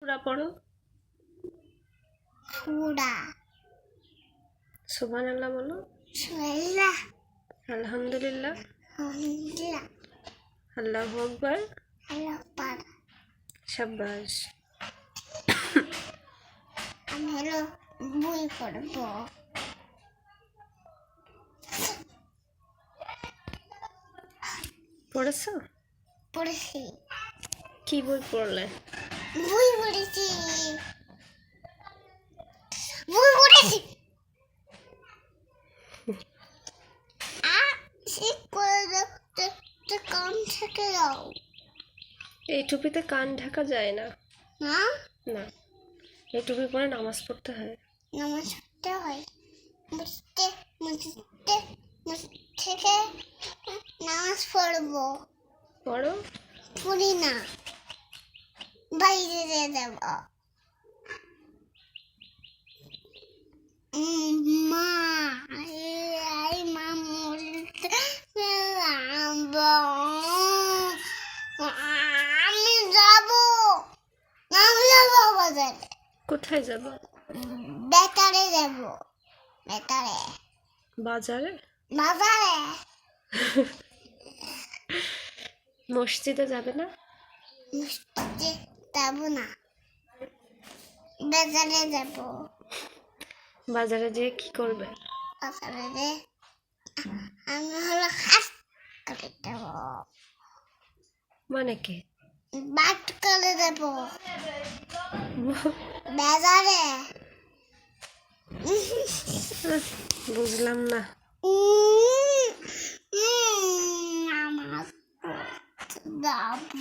সূরা পড়ো। সূরা। সুবহানাল্লাহ বলো। সুবহানাল্লাহ। আলহামদুলিল্লাহ। আলহামদুলিল্লাহ। আল্লাহু আকবার। আল্লাহু আকবার। শাবাশ। আমি হলো বই পড়বো। পড়েছো? পড়েছি। কি বই পড়লে? বই পড়েছি। বই পড়েছি। ঠিক করে দেখতে কান থেকে যাও। এই টুপিতে কান ঢাকা যায় না। না, না, এই টুপি পরে নামাজ পড়তে হয়। নামাজ পড়তে হয়। মুছতে মুছতে থেকে নামাজ পড়বো। পড়ো। পড়ি না, বাইরে দিয়ে দেব। মা, এই মা মরতে আমি যাবো। আমি যাবো বাজারে। কোথায় যাব? বেতারে যাব। বেতারে। বাজারে? বাজারে। মসজিদে যাবে না? মসজিদে যাব না, বেতারে যাব। বাজারে যেয়ে কি করবে? বাজারে যে আমি হলো হাত করে দেব। মানে কি? বাট করে দেব বাজারে। বুঝলাম না। আমার যাব।